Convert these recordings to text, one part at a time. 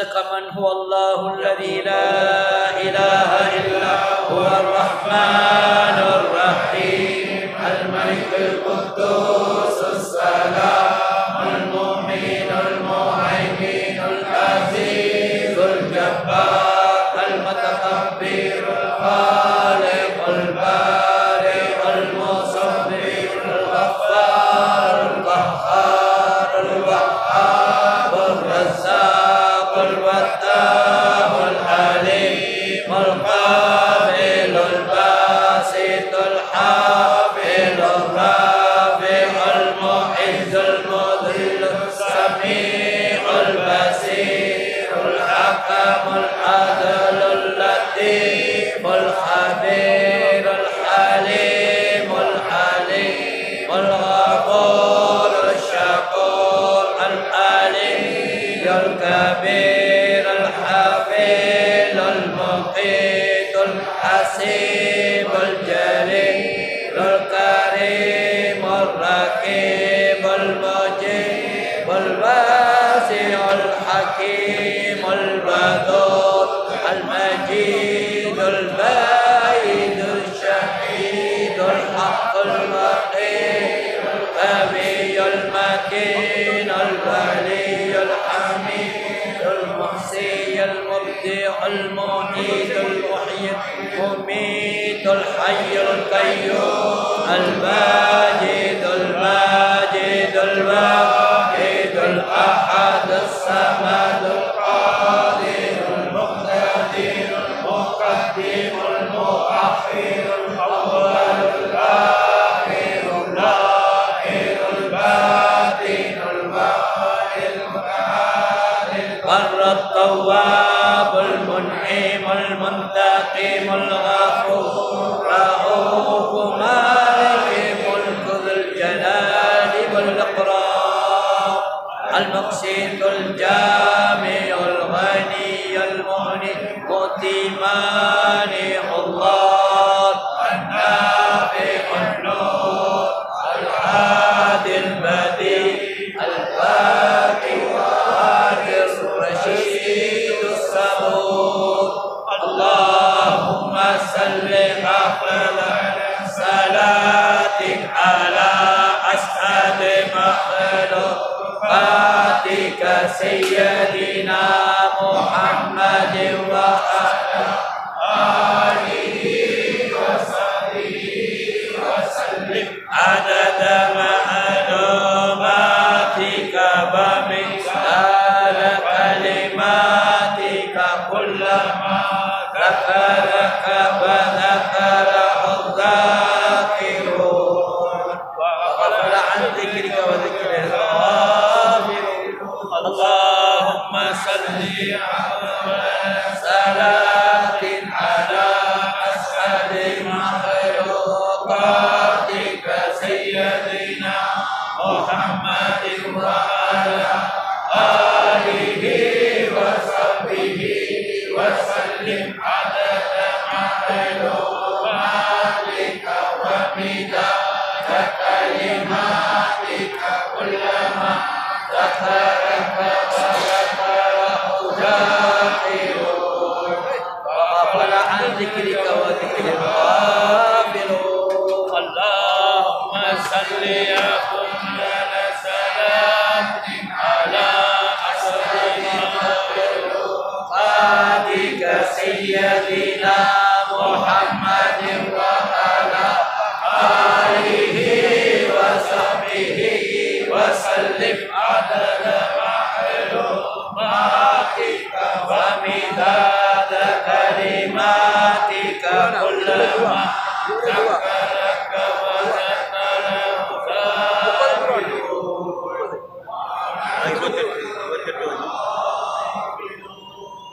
من هو الله الذي لا إله إلا هو الرحمن الرحيم الملك القدوس السلام المؤمن المهيمن العزيز الجبار المتكبر الخالق البارئ المصور الغفار القهار الوهاب الرزاق الفتاح العليم القابل الباسط الحافظ الرافع المعز المذل السميع البصير الحكم العدل اللطيف الخبير الحليم الحليم الغفور الشكور العلي الكبير الحفيظ المقيت الحسيب الجليل الكريم الرقيب المجيب الواسع الحكيم البدور المجيد البعيد الشهيد الحق الوقير القوي المتين الولي الحميد المحصي المبدع المعيد المحيي المميت الحي القيوم الماجد الماجد الواحد الأحد الصمد القادر المقتدر المقدم المؤخر الأول الآخر الظاهر الباطن الواحد المتعال التواب المنعم المنتقم الغفور رؤوف مالك ملك ذو الجلال والإكرام المقسط الجامع الغني المغني مؤتي مانع الله النافع النور العادل البديع الباقي القادر الرشيد الصبور اللهم صل أفضل صلاة على أسعد مخلوقاتك سيدنا محمد وعلى آله وصحبه وسلم عدد معلوماتك ومقدار كلماتك كلما ذكرك وذكره الذاكرون وغفل عن ذكرك وذكر الغافلون اللهم صل على صلاة على أسعد مخلوقاتك سيدنا محمد وعلى آله وصحبه وسلم عدد معلوماتك ومداد كلماتك كلما ذكرك وذكره ذاكرون وغفل عن ذكرك وذكر الغافلون اللهم صل على سلام على أسعد مخلوقاتك سيدنا محمد وعلى آله وصحبه وسلم عدد معلوماتك ومداد كلماتك كلما ذكرك وذكره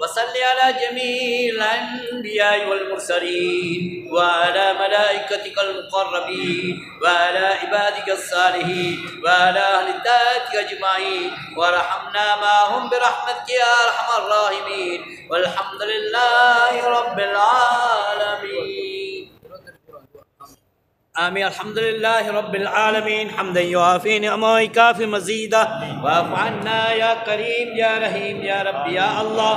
وصل على جميع الأنبياء والمرسلين وعلى ملائكتك المقربين وعلى عبادك الصالحين وعلى أهل طاعتك أجمعين وارحمنا معهم برحمتك يا أرحم الراحمين والحمد لله رب العالمين. آمين. الحمد لله رب العالمين حمدا يوافي نعمه ويكافي مزيدا واعف عنا يا كريم يا رحيم يا رب يا الله.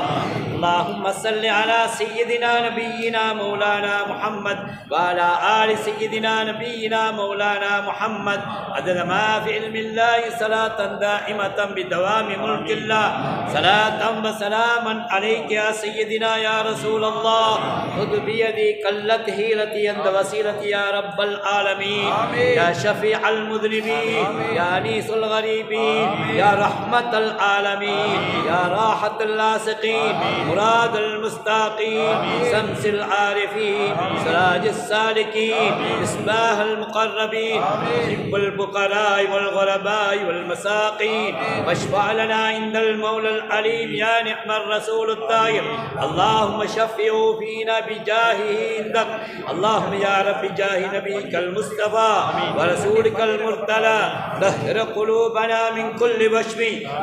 اللهم صل على سيدنا نبينا مولانا محمد وعلى آل سيدنا نبينا مولانا محمد عدد ما في علم الله صلاة دائمة بدوام ملك الله صلاة وسلاما عليك يا سيدنا يا رسول الله. خذ بيدي قلت هيلتي عند وسيلتي يا رب العالمين يا شفيع المذنبين يا أنيس الغريبين يا رحمة العالمين يا راحة اللاصقين مراد المستاقين شمس العارفين سراج السالكين مصباح المقربين حب الفقراء والغرباء والمساقين واشفع لنا عند المولى العليم يا نعم الرسول الطاهر. اللهم شفعه فينا بجاهه عندك. اللهم يا رب جاه نبيك المصطفى ورسولك المرتلى طهر قلوبنا من كل وشم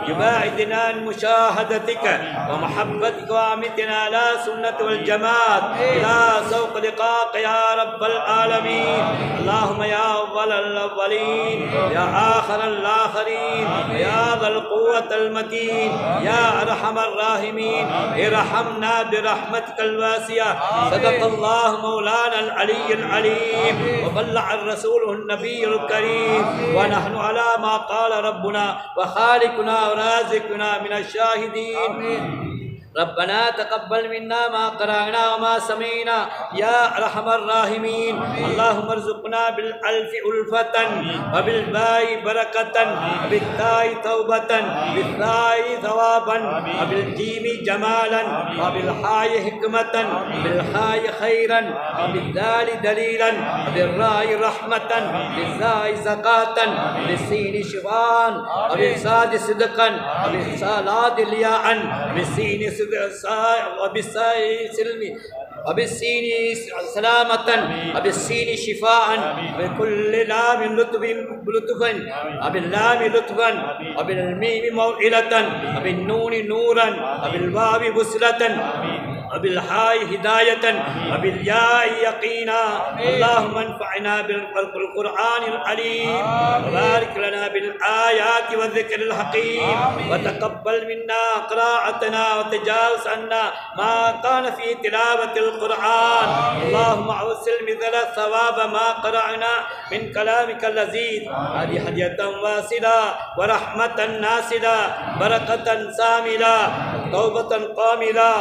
يباعدنا عن مشاهدتك ومحبتك وأمتنا على سنة والجماعة إلى سوق لقاك يا رب العالمين. اللهم يا أول الأولين يا آخر الآخرين يا ذا القوة المتين يا أرحم الراحمين ارحمنا برحمتك الواسعة. صدق الله مولانا العلي العليم وبلغ الرسول النبي الكريم ونحن على ما قال ربنا وخالقنا ورازقنا من الشاهدين. ربنا تقبل منا ما قرأنا وما سمعنا يا أرحم الراحمين. اللهم ارزقنا بالألف ألفة وبالباء بركة وبالتاء توبة بالثاء ثوابا وبالجيم جمالا وبالحاء حكمة وبالحاء خيرا وبالدال دليلا وبالراء رحمة بالزاء زكاة وبالسين شفاء وبالصاد صدقا وبالصاد لياء وبالسين وبالساء سلمي وبالسين سلامة وبالسين شفاء بكل لام لطفا وباللام لطفا وبالميم موئلة وبالنون نورا وبالواو بسلة وبالحاء هداية وبالياء يقينا. اللهم انفعنا بالقرآن العليم وبارك لنا بالآيات والذكر الحكيم وتقبل منا قراءتنا وتجاوز عنا ما كان في تلاوة القرآن. اللهم أوصل مثل ثواب ما قرأنا من كلامك اللذيذ. هذه هدية واصلة ورحمة ناصلة بركة ساملة توبة قاملة.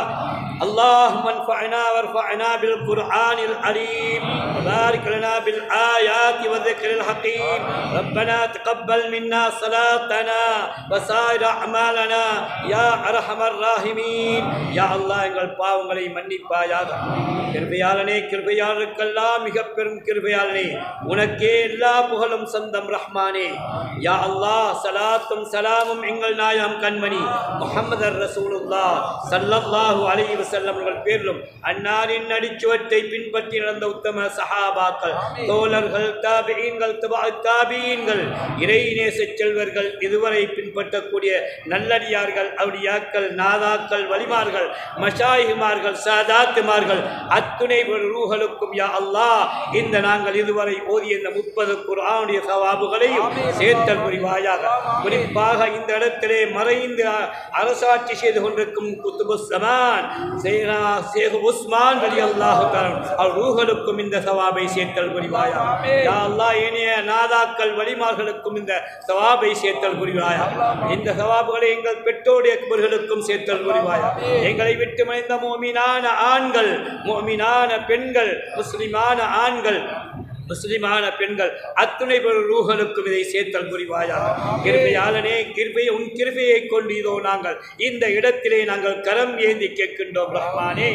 اللهم انفعنا وارفعنا بالقرآن العليم وبارك لنا بالآيات والذكر الحكيم. ربنا تقبل منا صلاتنا وسائر أعمالنا يا أرحم الراحمين. يا الله எங்கள் பாவங்களை மன்னிப்பாயாக. கிருபையாளனே கிருபையாளருக்கெல்லாம் மிக பெரும் கிருபையாளனே உனக்கே எல்லா புகழும் சொந்தம் ரஹ்மானே. யா அல்லாஹ் சலாத்தும் சலாமும் எங்கள் நாயகம் கண்மணி முஹம்மது ரசூலுல்லாஹ் ஸல்லல்லாஹு அலைஹி வஸல்லம் அவர்கள் பேரிலும் அன்னாரின் அடிச்சுவட்டை பின்பற்றி நடந்த உத்தம சஹாபாக்கள் தோழர்கள் தாபிஈன்கள் தாபிஈன்கள் இறைநேச செல்வர்கள் இதுவரை பின்பற்றக்கூடிய நல்லடியார்கள் அவுலியாக்கள் நாதாக்கள் வலிமார்கள் மஷாயிஹ்மார்கள் சாதாத்துமார்கள் அத்துணை ரூஹலுக்கும் யா அல்லாஹ் இந்த நாங்கள் இதுவரை ஓதிய இந்த 30 குர்ஆனுடைய சவாபுகளையும் சேர்த்தல் புரிவாயாக. குறிப்பாக இந்த இடத்திலே மறைந்து அரசாட்சி செய்து கொண்டிருக்கும் குத்துபுஸ் ஸமான் ஷேக் உஸ்மான் ரலியல்லாஹு தஆலா அவர் ரூஹலுக்கும் இந்த சவாபை சேர்த்தல் புரிவாயாக. யா அல்லாஹ் ஏனைய நாதாக்கள் வலிமார்களுக்கும் இந்த சவாபை சேர்த்தல் புரிவாயாக. இந்த சவாபுகளை எங்கள் பெற்றோருடைய குபர்களுக்கும் சேர்த்தல் புரிவாயாக. எங்களை விட்டு மறைந்த முஃமினான ஆண்கள் முஃமினான பெண்கள் முஸ்லிமான ஆண்கள் முஸ்லிமான பெண்கள் அத்துணை பேர் ரூஹலுக்கும் இதை சேர்த்தல் புரிவாயாக. கிருபையாளனே கிருபையை உன் கிருபையை கொண்டு இதோ நாங்கள் இந்த இடத்திலே நாங்கள் கரம் ஏந்தி கேட்கின்றோம் ரஹ்மானே.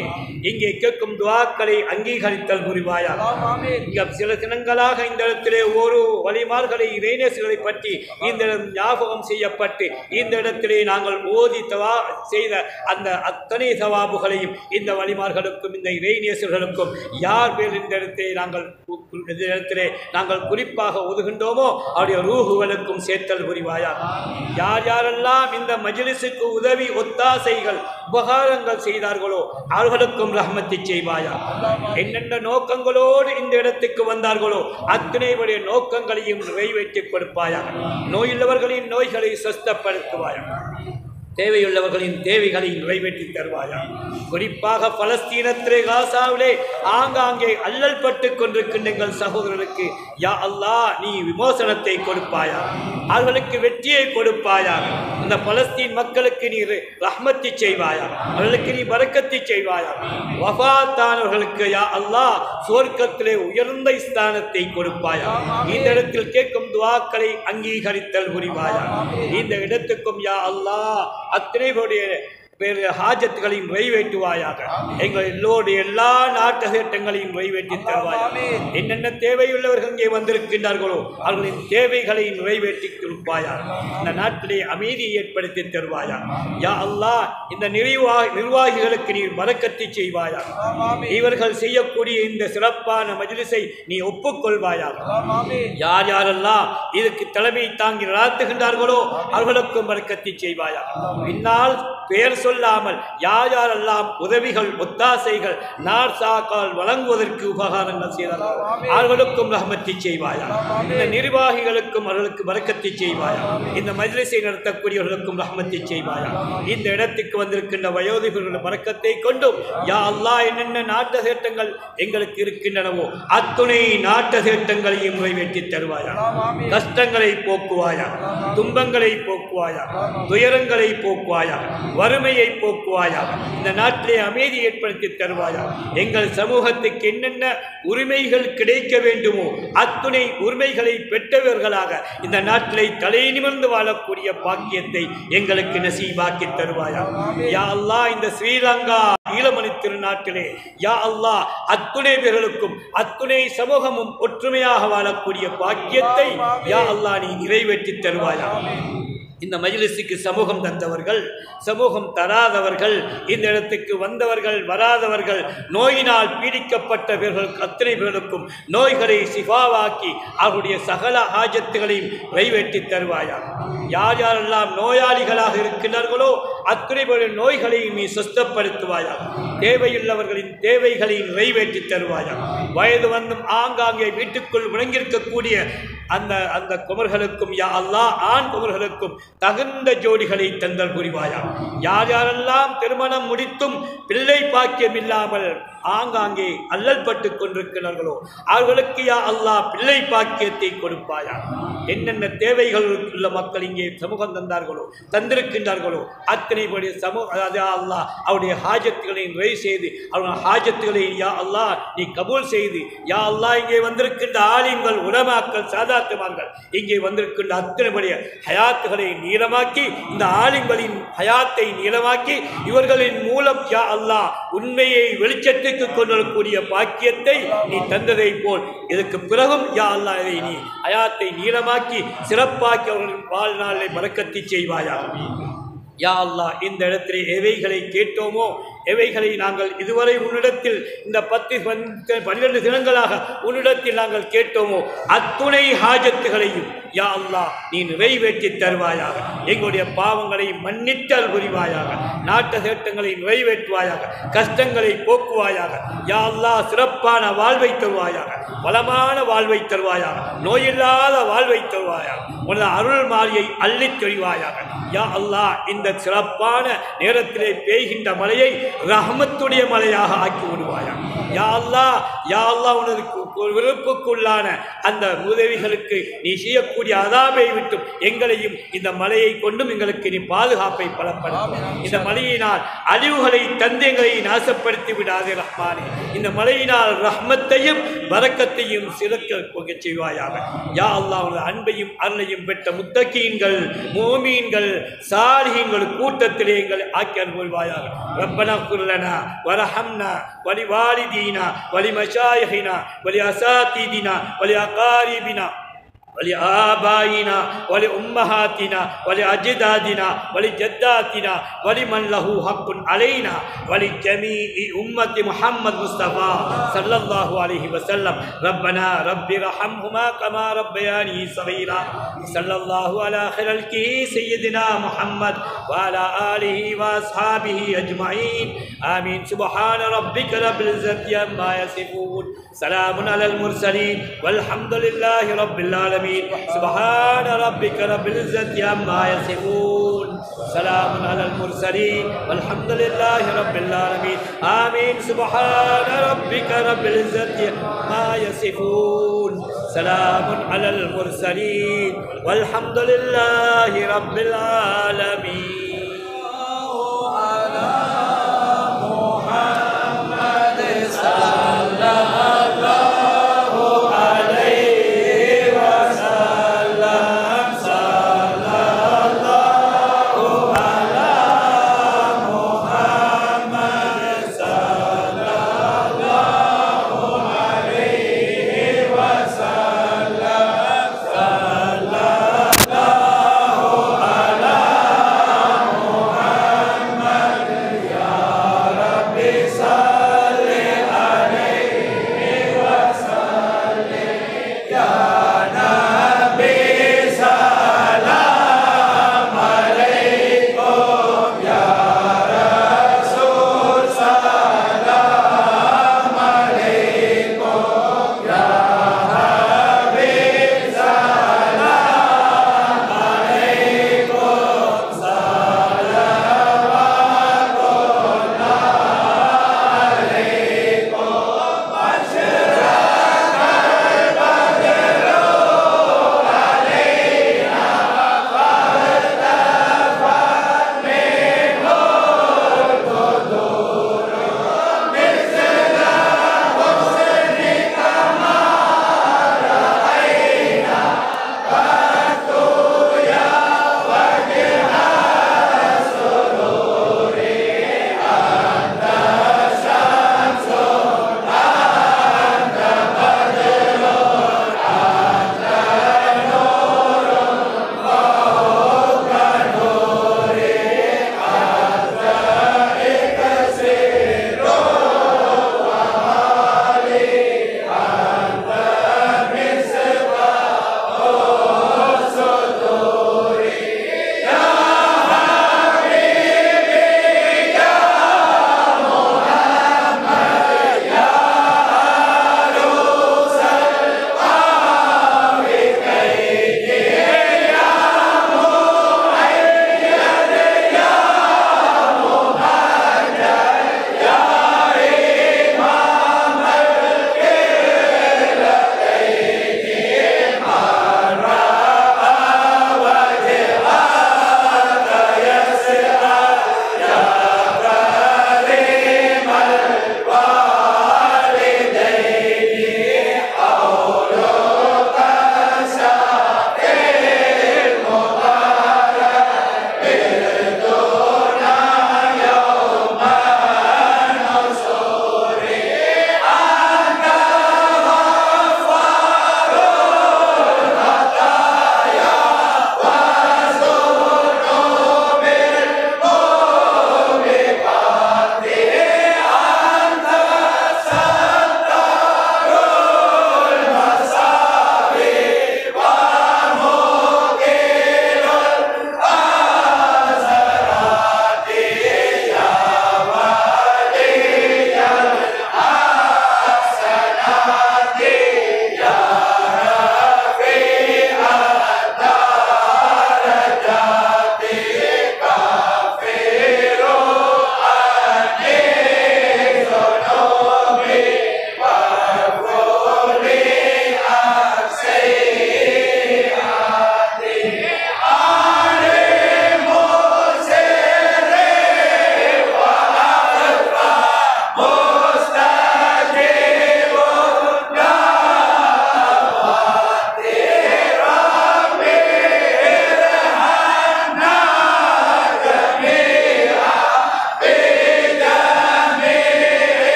இங்கே கேட்கும் துஆக்களை அங்கீகரித்தல் புரிவாயாக. இங்க சில தினங்களாக இந்த இடத்திலே ஒரு வலிமார்களை இறைநேசர்களை பற்றி இந்த ஞாபகம் செய்யப்பட்டு இந்த இடத்திலே நாங்கள் ஓதி செய்த அந்த அத்தனை சவாபுகளையும் இந்த வலிமார்களுக்கும் இந்த இறைநேசர்களுக்கும் யார் பேர் இந்த இடத்தை நாங்கள் இடத்திலே நாங்கள் குறிப்பாக ஓதுகின்றோமோ அவருடைய ரூஹுகளுக்கும் சேர்த்தல் புரிவாயாக. யார் யாரெல்லாம் இந்த மஜ்லிஸுக்கு உதவி ஒத்தாசைகள் உபகாரங்கள் செய்தார்களோ அவர்களுக்கும் ரஹ்மத்தை செய்வாயா. என்னென்ன நோக்கங்களோடு இந்த இடத்துக்கு வந்தார்களோ அத்தனையுடைய நோக்கங்களையும் நிறைவேற்றிக் கொடுப்பாயா. நோயுள்ளவர்களின் நோய்களை சுஸ்தப்படுத்துவாயா. தேவையுள்ளவர்களின் தேவைகளை நிறைவேற்றி தருவாயா. குறிப்பாக பலஸ்தீனத்திலே காசாவிலே ஆங்காங்கே அல்லல் பட்டு கொண்டிருக்கின்ற எங்கள் சகோதரர்களுக்கு யா அல்லாஹ் நீ விமோசனத்தை கொடுப்பாயா, அவர்களுக்கு வெற்றியை கொடுப்பாயா. இந்த பலஸ்தீன் மக்களுக்கு நீ ரஹ்மத்தை செய்வாயா, அவர்களுக்கு நீ பரக்கத்தை செய்வாயா. வஃபாத்தானவர்களுக்கு யா அல்லாஹ் சுவர்க்கத்திலே உயர்ந்த ஸ்தானத்தை கொடுப்பாயா. இந்த இடத்தில் கேட்கும் துஆக்களை அங்கீகரித்தல் புரிவாயா. இந்த இடத்துக்கும் யா அல்லாஹ் அத்தனைகளுடைய ஹாஜத்துகளையும் நிறைவேற்றுவாயாக. எங்கள் எல்லோருடைய எல்லா நாட்டு திட்டங்களையும் நிறைவேற்றி தருவாயாக. என்னென்ன தேவையுள்ளவர்கள் இங்கே வந்திருக்கின்றார்களோ அவர்களின் தேவைகளை நிறைவேற்றி கொடுப்பாயாக. இந்த நாட்டிலே அமைதியை ஏற்படுத்தி தருவாயா. யா அல்லாஹ் இந்த நிர்வாகிகளுக்கு நீர் பரக்கத்தை செய்வாயாக. இவர்கள் செய்யக்கூடிய இந்த சிறப்பான மஜ்லிஸை நீ ஒப்புக்கொள்வாயாக. யார் யாரெல்லாம் இதுக்கு தலைமை தாங்கி நடாத்துகின்றார்களோ அவர்களுக்கும் பரக்கத்தை செய்வாயாக. பின்னால் பெயர் சொல்லாமல் யார் யாரெல்லாம் உதவிகள் ஒத்தாசைகள் நார்சாக்கால் வழங்குவதற்கு உபகாரங்கள் செய்தார்கள் அவர்களுக்கும் ரஹ்மத்தை செய்வாயா. இந்த நிர்வாகிகளுக்கும் அவர்களுக்கு பரக்கத்தை செய்வாயா. இந்த மஜ்லிஸை நடத்தக்கூடியவர்களுக்கும் ரஹ்மத்தை செய்வாயா. இந்த இடத்துக்கு வந்திருக்கின்ற வயோதிகர்களுடைய பரக்கத்தை கொண்டும் யா அல்லாஹ் என்னென்ன நாட்டு சேட்டங்கள் எங்களுக்கு இருக்கின்றனவோ அத்துணை நாட்டு சேட்டங்களையும் நிறைவேற்றி தருவாயா. கஷ்டங்களை போக்குவாயா, துன்பங்களை போக்குவாயா, துயரங்களை போக்குவாயா, வறுமையை போக்குவாயா. இந்த நாட்டிலே அமைதி ஏற்படுத்தி தருவாயா. எங்கள் சமூகத்துக்கு என்னென்ன உரிமைகள் கிடைக்க வேண்டுமோ அத்துணை உரிமைகளை பெற்றவர்களாக இந்த நாட்டிலே தலை நிமிர்ந்து வாழக்கூடிய பாக்கியத்தை எங்களுக்கு நசீபாக்கி தருவாயா. யா அல்லாஹ் இந்த ஸ்ரீலங்கா ஈழமணி திருநாட்டிலே யா அல்லாஹ் அத்துணை பேர்களுக்கும் அத்துணை சமூகமும் ஒற்றுமையாக வாழக்கூடிய பாக்கியத்தை யா அல்லாஹ் நீ நிறைவேற்றி தருவாயா. இந்த மஜ்லிஸுக்கு சமூகம் தந்தவர்கள், சமூகம் தராதவர்கள், இந்த இடத்துக்கு வந்தவர்கள் வராதவர்கள், நோயினால் பீடிக்கப்பட்டவர்கள் அத்தனை பேர்களுக்கும் நோய்களை சிஃபாவாக்கி அவருடைய சகல ஹாஜத்துகளையும் நிறைவேற்றி தருவாயா. யார் யாரெல்லாம் நோயாளிகளாக இருக்கின்றார்களோ அத்தனை பேரின் நோய்களையும் நீ சுஸ்தப்படுத்துவாயா. தேவையுள்ளவர்களின் தேவைகளை நிறைவேற்றி தருவாயா. வயது வந்தும் ஆங்காங்கே வீட்டுக்குள் முடங்கியிருக்கக்கூடிய அந்த குமர்களுக்கும் யா அல்லாஹ் ஆண் குமர்களுக்கும் தகுந்த ஜோடிகளை தந்தல் புரிவாயா. யார் யாரெல்லாம் திருமணம் முடித்தும் பிள்ளை பாக்கியம் இல்லாமல் ஆங்காங்கே அல்லல் பட்டு கொண்டிருக்கிறார்களோ அவர்களுக்கு யா அல்லாஹ் பிள்ளை பாக்கியத்தை கொடுப்பாயா. என்னென்ன தேவைகள் உள்ள மக்கள் இங்கே சமூகம் தந்திருக்கின்றார்களோ அத்தனை சமூக அல்லாஹ் அவருடைய ஹாஜத்துகளை நிறைவு செய்து அவருடைய ஹாஜத்துகளை யா அல்லாஹ் நீ கபூல் செய்து யா அல்லாஹ் இங்கே வந்திருக்கின்ற ஆலிம்கள் உலமாக்கள் சாதாத்துமார்கள் இங்கே வந்திருக்கின்ற அத்தனைபடிய ஹயாத்துகளை நீளமாக்கி இந்த ஆலிம்களின் ஹயாத்தை நீளமாக்கி இவர்களின் மூலம் யா அல்லாஹ் உண்மையை வெளிச்சத்துக்கு கொண்டிருக்கூடிய பாக்கியத்தை நீ தந்ததை போல் இதற்கு பிறகும் யா அல்லாஹ் இதை நீ ஹயாத்தை நீளமாக்கி சிறப்பாக்கி அவர்களின் வாழ்நாளை பரக்கத்தை செய்வாயா. யா அல்லாஹ் இந்த இடத்திலே எவைகளை கேட்டோமோ எவைகளை நாங்கள் இதுவரை உன்னிடத்தில் இந்த 10-12 தினங்களாக உன்னிடத்தில் நாங்கள் கேட்டோமோ அத்துணை ஹாஜத்துகளையும் யா அல்லாஹ் நீ நிறைவேற்றி தருவாயாக. எங்களுடைய பாவங்களை மன்னித்தல் புரிவாயாக. நாட்டு சேட்டங்களை நிறைவேற்றுவாயாக. கஷ்டங்களை போக்குவாயாக. யா அல்லாஹ் சிறப்பான வாழ்வை தருவாயாக. வளமான வாழ்வை தருவாயாக. நோயில்லாத வாழ்வை தருவாயாக. உனது அருள் மாரியை அள்ளித் தெளிவாயாக. யா அல்லாஹ் இந்த சிறப்பான நேரத்திலே பெய்கின்ற மழையை ரஹ்மத்துடைய மழையாக ஆக்கி விடுவாயா. யா அல்லாஹ் யா அல்லாஹ் உனது விருப்புக்குள்ளான அந்த உதவிகளுக்கு நீ செய்யக்கூடிய அதாபை விட்டும் எங்களையும் இந்த மலையை கொண்டும் எங்களுக்கு நீ பாதுகாப்பை பலப்படுத்தும். இந்த மலையினால் அழிவுகளை தந்தைகளை நாசப்படுத்தி விடாதே ரஹ்மானே. இந்த மலையினால் ரஹ்மத்தையும் பரக்கத்தையும் சிறக்க செய்வாயாக. யா அல்லாஹ் உனது அன்பையும் அருளையும் பெற்ற முத்தகீன்கள் மோமீன்கள் சாலிஹீன்கள் கூட்டத்திலே எங்களை ஆக்கி அனுபவிவாயாக. ரப்பனா குர்லனா வரஹம்னா வலிவாலிதீனா வலிமஷாயிஹினா வலிஅசாதீதினா வலிஅகாரிபினா ولآبائنا ولأمهاتنا ولأجدادنا ولجداتنا ولمن له حق علينا ولجميع أمة محمد مصطفى صلى الله عليه وسلم. ربنا رب ارحمهما كما ربياني صغيرا. صلى الله على خلقه سيدنا محمد وعلى آله وأصحابه أجمعين آمين. سبحان ربك رب العزة عما يصفون سلام على المرسلين والحمد لله رب العالمين. سبحان ربك رب العزة عما يصفون سلام على المرسلين والحمد لله رب العالمين آمين. سبحان ربك رب العزة عما يصفون سلام على المرسلين والحمد لله رب العالمين.